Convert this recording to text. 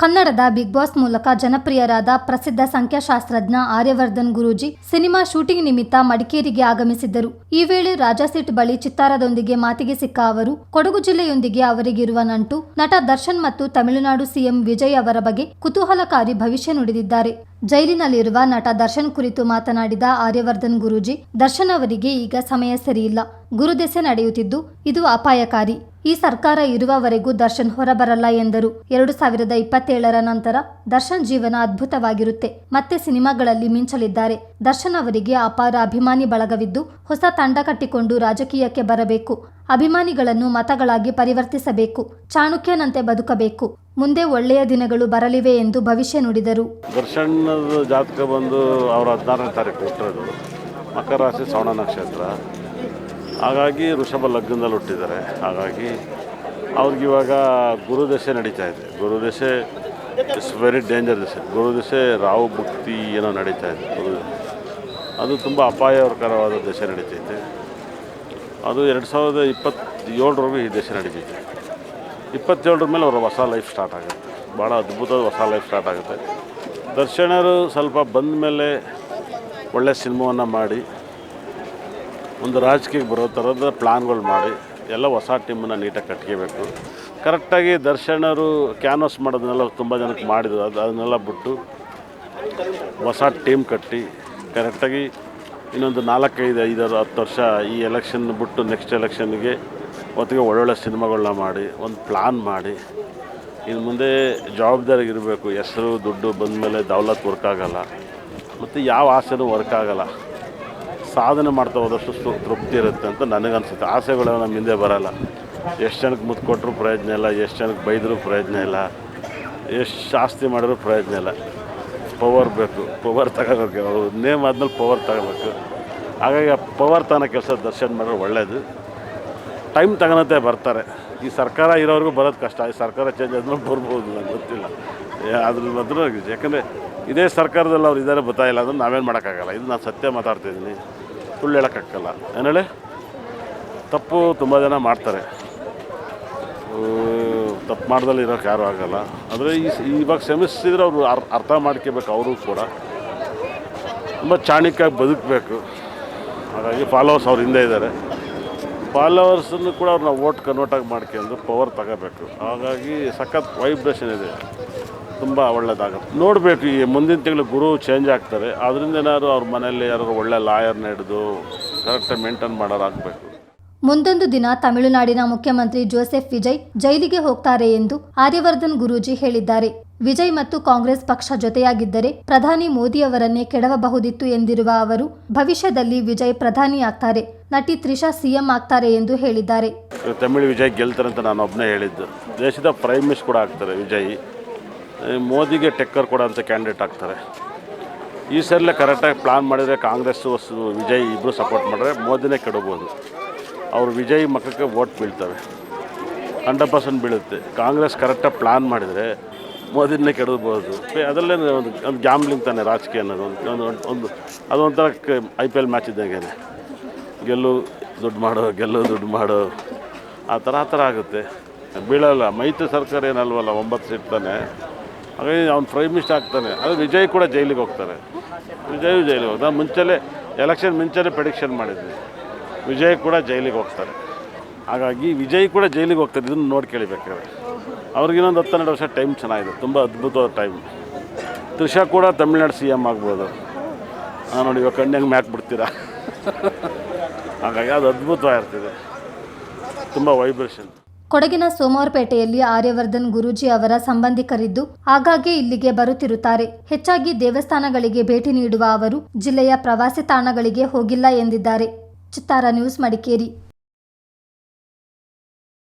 ಕನ್ನಡದ big boss ಮೂಲಕ ಜನಪ್ರಿಯರಾದ ಪ್ರಸಿದ್ಧ ಸಂಖ್ಯಾಶಾಸ್ತ್ರಜ್ಞ ಆರ್ಯವರ್ಧನ್ ಗುರೂಜಿ ಸಿನಿಮಾ ಶೂಟಿಂಗ್ ನಿಮಿತ್ತ ಮಡಿಕೇರಿಗೆ ಆಗಮಿಸಿದ್ದರು. ಈ ವೇಳೆ ರಾಜಾಸೀಟ್ ಬಳಿ ಚಿತ್ತಾರದೊಂದಿಗೆ ಮಾತಿಗೆ ಸಿಕ್ಕ ಅವರು ಕೊಡಗು ಜಿಲ್ಲೆಯೊಂದಿಗೆ ಅವರಿಗಿರುವ ನಂಟು, ನಟ ದರ್ಶನ್ ಮತ್ತು ತಮಿಳುನಾಡು ಸಿಎಂ ವಿಜಯ್ ಅವರ ಬಗ್ಗೆ ಕುತೂಹಲಕಾರಿ ಭವಿಷ್ಯ ನುಡಿದಿದ್ದಾರೆ. ಜೈಲಿನಲ್ಲಿರುವ ನಟ ದರ್ಶನ್ ಕುರಿತು ಮಾತನಾಡಿದ ಆರ್ಯವರ್ಧನ್ ಗುರೂಜಿ, ದರ್ಶನ್ ಅವರಿಗೆ ಈಗ ಸಮಯ ಸರಿಯಿಲ್ಲ, ಗುರುದೆಸೆ ನಡೆಯುತ್ತಿದ್ದು ಇದು ಅಪಾಯಕಾರಿ. ಈ ಸರ್ಕಾರ ಇರುವವರೆಗೂ ದರ್ಶನ್ ಹೊರಬರಲ್ಲ ಎಂದರು. 2027ರ ನಂತರ ದರ್ಶನ್ ಜೀವನ ಅದ್ಭುತವಾಗಿರುತ್ತೆ. ಮತ್ತೆ ಸಿನಿಮಾಗಳಲ್ಲಿ ಮಿಂಚಲಿದ್ದಾರೆ. ದರ್ಶನ್ ಅವರಿಗೆ ಅಪಾರ ಅಭಿಮಾನಿ ಬಳಗವಿದ್ದು ಹೊಸ ತಂಡ ಕಟ್ಟಿಕೊಂಡು ರಾಜಕೀಯಕ್ಕೆ ಬರಬೇಕು. ಅಭಿಮಾನಿಗಳನ್ನು ಮತಗಳಾಗಿ ಪರಿವರ್ತಿಸಬೇಕು. ಚಾಣಕ್ಯನಂತೆ ಬದುಕಬೇಕು. ಮುಂದೆ ಒಳ್ಳೆಯ ದಿನಗಳು ಬರಲಿವೆ ಎಂದು ಭವಿಷ್ಯ ನುಡಿದರು. ದರ್ಶನ್ ಜಾತಕ ಬಂದು ಅವರು 14ನೇ ತಾರೀಕು ಹುಟ್ಟಿರೋದು, ಮಕರ ರಾಶಿ ಶ್ರವಣ ನಕ್ಷತ್ರ. ಹಾಗಾಗಿ ವೃಷಭ ಲಗ್ನದಲ್ಲಿ ಹುಟ್ಟಿದ್ದಾರೆ. ಹಾಗಾಗಿ ಅವ್ರಿಗಿವಾಗ ಗುರುದಶೆ ನಡೀತಾ ಇದೆ. ಗುರುದಶೆ ಇಟ್ಸ್ ವೆರಿ ಡೇಂಜರ್ ದಶೆ. ಗುರುದಶೆ ರಾಹು ಭುಕ್ತಿ ಏನೋ ನಡೀತಾ ಇದೆ. ಅದು ತುಂಬ ಅಪಾಯಕರವಾದ ದಶೆ ನಡೀತೈತೆ. ಅದು 2027ರವರೆಗೂ ಈ ದಶೆ ನಡೀತೈತೆ. 27ರ ಮೇಲೆ ಅವರ ಹೊಸ ಲೈಫ್ ಸ್ಟಾರ್ಟ್ ಆಗುತ್ತೆ. ಭಾಳ ಅದ್ಭುತವಾದ ಹೊಸ ಲೈಫ್ ಸ್ಟಾರ್ಟ್ ಆಗುತ್ತೆ. ದರ್ಶನರು ಸ್ವಲ್ಪ ಬಂದ ಮೇಲೆ ಒಳ್ಳೆಯ ಸಿನಿಮಾವನ್ನು ಮಾಡಿ ಒಂದು ರಾಜಕೀಯಕ್ಕೆ ಬರೋ ಥರದ ಪ್ಲ್ಯಾನ್ಗಳು ಮಾಡಿ ಎಲ್ಲ ಹೊಸ ಟೀಮನ್ನು ನೀಟಾಗಿ ಕಟ್ಕೋಬೇಕು. ಕರೆಕ್ಟಾಗಿ ದರ್ಶನರು ಕ್ಯಾನ್ವಾಸ್ ಮಾಡೋದನ್ನೆಲ್ಲ ತುಂಬ ಜನಕ್ಕೆ ಮಾಡಿದ್ರು. ಅದನ್ನೆಲ್ಲ ಬಿಟ್ಟು ಹೊಸ ಟೀಮ್ ಕಟ್ಟಿ ಕರೆಕ್ಟಾಗಿ ಇನ್ನೊಂದು 4, 5, 10 ವರ್ಷ ಈ ಎಲೆಕ್ಷನ್ ಬಿಟ್ಟು ನೆಕ್ಸ್ಟ್ ಎಲೆಕ್ಷನ್ಗೆ ಒತ್ತಿಗೆ ಒಳ್ಳೊಳ್ಳೆ ಸಿನಿಮಾಗಳನ್ನ ಮಾಡಿ ಒಂದು ಪ್ಲ್ಯಾನ್ ಮಾಡಿ ಇನ್ನು ಮುಂದೆ ಜವಾಬ್ದಾರಿಗಿರಬೇಕು. ಹೆಸರು ದುಡ್ಡು ಬಂದ ಮೇಲೆ ದೌಲತ್ ವರ್ಕ್ ಆಗೋಲ್ಲ, ಮತ್ತು ಯಾವ ಆಸೆನೂ ವರ್ಕ್ ಆಗೋಲ್ಲ. ಸಾಧನೆ ಮಾಡ್ತಾ ಹೋದಷ್ಟು ತೃಪ್ತಿ ಇರುತ್ತೆ ಅಂತ ನನಗನ್ಸುತ್ತೆ. ಆಸೆಗಳು ನಮ್ಮ ಹಿಂದೆ ಬರೋಲ್ಲ. ಎಷ್ಟು ಜನಕ್ಕೆ ಮುತ್ತು ಕೊಟ್ಟರು ಪ್ರಯೋಜನ ಇಲ್ಲ, ಎಷ್ಟು ಜನಕ್ಕೆ ಬೈದರೂ ಪ್ರಯೋಜನ ಇಲ್ಲ, ಎಷ್ಟು ಆಸ್ತಿ ಮಾಡಿದ್ರು ಪ್ರಯೋಜನ ಇಲ್ಲ. ಪವರ್ ಬೇಕು, ಪವರ್ ತಗೋಬೇಕು. ಅವರು ನೇಮ್ ಆದಮೇಲೆ ಪವರ್ ತಗೋಬೇಕು. ಹಾಗಾಗಿ ಆ ಪವರ್ ತಗೊಳ್ಳೋ ಕೆಲಸ ದರ್ಶನ್ ಮಾಡಿದ್ರೆ ಒಳ್ಳೆಯದು. ಟೈಮ್ ತಗೊಳತ್ತೆ ಬರ್ತಾರೆ. ಈ ಸರ್ಕಾರ ಇರೋರಿಗೂ ಬರೋದು ಕಷ್ಟ. ಈ ಸರ್ಕಾರ ಚೇಂಜ್ ಆದ್ಮೇಲೆ ಬರ್ಬೋದು, ನನಗೆ ಗೊತ್ತಿಲ್ಲ. ಅದ್ರ ಮಾತ್ರ ಯಾಕಂದರೆ ಇದೇ ಸರ್ಕಾರದಲ್ಲಿ ಅವ್ರು ಇದ್ದಾರೆ ಗೊತ್ತಾಯಿಲ್ಲ ಅಂದ್ರೆ ನಾವೇನು ಮಾಡೋಕ್ಕಾಗಲ್ಲ. ಇದು ನಾನು ಸತ್ಯ ಮಾತಾಡ್ತಿದ್ದೀನಿ, ಸುಳ್ಳು ಹೇಳೋಕ್ಕಾಗಲ್ಲ. ಏನು ಹೇಳಿ, ತಪ್ಪು ತುಂಬ ಜನ ಮಾಡ್ತಾರೆ. ತಪ್ಪು ಮಾಡ್ದಲ್ಲಿ ಇರೋಕ್ಕೆ ಯಾರೂ ಆಗೋಲ್ಲ. ಆದರೆ ಇವಾಗ ಶ್ರಮಿಸಿದ್ರೆ ಅವರು ಅರ್ಥ ಮಾಡ್ಕೋಬೇಕು. ಅವರು ಕೂಡ ತುಂಬ ಚಾಣಕ್ಯಾಗಿ ಬದುಕಬೇಕು. ಹಾಗಾಗಿ ಫಾಲೋವರ್ಸ್ ಅವ್ರ ಹಿಂದೆ ಇದ್ದಾರೆ. ಫಾಲೋವರ್ಸನ್ನು ಕೂಡ ಅವ್ರನ್ನ ವೋಟ್ ಕನ್ವರ್ಟಾಗಿ ಮಾಡ್ಕೊಂಡು ಪವರ್ ತಗೋಬೇಕು. ಹಾಗಾಗಿ ಸಖತ್ ವೈಬ್ರೇಷನ್ ಇದೆ, ತುಂಬ ಒಳ್ಳೆಯದಾಗುತ್ತೆ. ನೋಡಬೇಕು, ಈ ಮುಂದಿನ ತಿಂಗಳು ಗುರು ಚೇಂಜ್ ಆಗ್ತಾರೆ. ಅದರಿಂದ ಏನಾದ್ರು ಅವ್ರ ಮನೆಯಲ್ಲಿ ಯಾರು ಒಳ್ಳೆ ಲಾಯರ್ನ ಹಿಡಿದು ಕರೆಕ್ಟಾಗಿ ಮೇಂಟೈನ್ ಮಾಡೋರಾಗಬೇಕು. ಮುಂದೊಂದು ದಿನ ತಮಿಳುನಾಡಿನ ಮುಖ್ಯಮಂತ್ರಿ ಜೋಸೆಫ್ ವಿಜಯ್ ಜೈಲಿಗೆ ಹೋಗ್ತಾರೆ ಎಂದು ಆರ್ಯವರ್ಧನ್ ಗುರೂಜಿ ಹೇಳಿದ್ದಾರೆ. ವಿಜಯ್ ಮತ್ತು ಕಾಂಗ್ರೆಸ್ ಪಕ್ಷ ಜೊತೆಯಾಗಿದ್ದರೆ ಪ್ರಧಾನಿ ಮೋದಿಯವರನ್ನೇ ಕೆಡವಬಹುದಿತ್ತು ಎಂದಿರುವ ಅವರು, ಭವಿಷ್ಯದಲ್ಲಿ ವಿಜಯ್ ಪ್ರಧಾನಿ ಆಗ್ತಾರೆ, ನಟಿ ತ್ರಿಷಾ ಸಿಎಂ ಆಗ್ತಾರೆ ಎಂದು ಹೇಳಿದ್ದಾರೆ. ತಮಿಳು ವಿಜಯ್ ಗೆಲ್ತಾರೆ ಅಂತ ನಾನು ಒಬ್ಬನೇ ಹೇಳಿದ್ದು. ದೇಶದ ಪ್ರೈಮ್ ಮಿನಿಸ್ಟರ್ ಕೂಡ ಆಗ್ತಾರೆ ವಿಜಯ್. ಮೋದಿಗೆ ಟೆಕ್ಕರ್ ಕೊಡೋ ಅಂಥ ಕ್ಯಾಂಡಿಡೇಟ್ ಆಗ್ತಾರೆ. ಈ ಸಲ ಕರೆಕ್ಟಾಗಿ ಪ್ಲಾನ್ ಮಾಡಿದರೆ ಕಾಂಗ್ರೆಸ್ಸು ವಿಜಯ್ ಇಬ್ಬರು ಸಪೋರ್ಟ್ ಮಾಡಿದ್ರೆ ಮೋದಿನೇ ಕೆಡಬೋದು. ಅವರು ವಿಜಯ್ ಮಕ್ಕಕ್ಕೆ ವೋಟ್ ಬೀಳ್ತವೆ, 100% ಬೀಳುತ್ತೆ. ಕಾಂಗ್ರೆಸ್ ಕರೆಕ್ಟಾಗಿ ಪ್ಲಾನ್ ಮಾಡಿದರೆ ಮೋದಿನೇ ಕೆಡಬೋದು. ಅದರಲ್ಲೇ ಒಂದು ಗ್ಯಾಮ್ಲಿಂಗ್ ತಾನೆ ರಾಜಕೀಯ ಅನ್ನೋದು. ಒಂದು ಅದೊಂಥರ IPL ಮ್ಯಾಚ್ ಇದ್ದಂಗೆ, ಗೆಲ್ಲು ದುಡ್ಡು ಮಾಡೋ ಆ ಥರ ಆಗುತ್ತೆ. ಬೀಳಲ್ಲ. ಮೈತ್ರಿ ಸರ್ಕಾರ ಏನಲ್ವಲ್ಲ, 9 ಸೀಟ್ ತಾನೆ. ಹಾಗಾಗಿ ಅವ್ನು ಪ್ರೈಮ್ ಮಿನಿಸ್ಟರ್ ಆಗ್ತಾನೆ. ಅದು ವಿಜಯ್ ಕೂಡ ಜೈಲಿಗೆ ಹೋಗ್ತಾರೆ. ವಿಜಯ್ ಜೈಲಿಗೆ ಹೋಗ್ತಾರೆ. ಮುಂಚೆಲೇ ಎಲೆಕ್ಷನ್ ಮುಂಚೆನೇ ಪ್ರೆಡಿಕ್ಷನ್ ಮಾಡಿದ್ವಿ, ವಿಜಯ್ ಕೂಡ ಜೈಲಿಗೆ ಹೋಗ್ತಾರೆ. ಹಾಗಾಗಿ ವಿಜಯ್ ಕೂಡ ಜೈಲಿಗೆ ಹೋಗ್ತಾರೆ. ಇದನ್ನು ನೋಡಿ ಕೇಳಿಬೇಕಾದ್ರೆ ಅವ್ರಿಗಿನ್ನೊಂದು 10-12 ವರ್ಷ ಟೈಮ್ ಚೆನ್ನಾಗಿದೆ, ತುಂಬ ಅದ್ಭುತವಾದ ಟೈಮ್. ತ್ರಿಷಾ ಕೂಡ ತಮಿಳ್ನಾಡು CM ಆಗ್ಬೋದು. ನೋಡಿ ಇವಾಗ ಕಣ್ಣಂಗೆ ಮ್ಯಾಕ್ ಬಿಡ್ತೀರಾ. ಹಾಗಾಗಿ ಅದು ಅದ್ಭುತವಾಗಿರ್ತಿದೆ, ತುಂಬ ವೈಬ್ರೇಷನ್. ಕೊಡಗಿನ ಸೋಮವಾರಪೇಟೆಯಲ್ಲಿ ಆರ್ಯವರ್ಧನ್ ಗುರೂಜಿ ಅವರ ಸಂಬಂಧಿಕರಿದ್ದು ಆಗಾಗ್ಗೆ ಇಲ್ಲಿಗೆ ಬರುತ್ತಿರುತ್ತಾರೆ. ಹೆಚ್ಚಾಗಿ ದೇವಸ್ಥಾನಗಳಿಗೆ ಭೇಟಿ ನೀಡುವ ಅವರು ಜಿಲ್ಲೆಯ ಪ್ರವಾಸಿ ತಾಣಗಳಿಗೆ ಹೋಗಿಲ್ಲ ಎಂದಿದ್ದಾರೆ. ಚಿತ್ತಾರ ನ್ಯೂಸ್, ಮಡಿಕೇರಿ.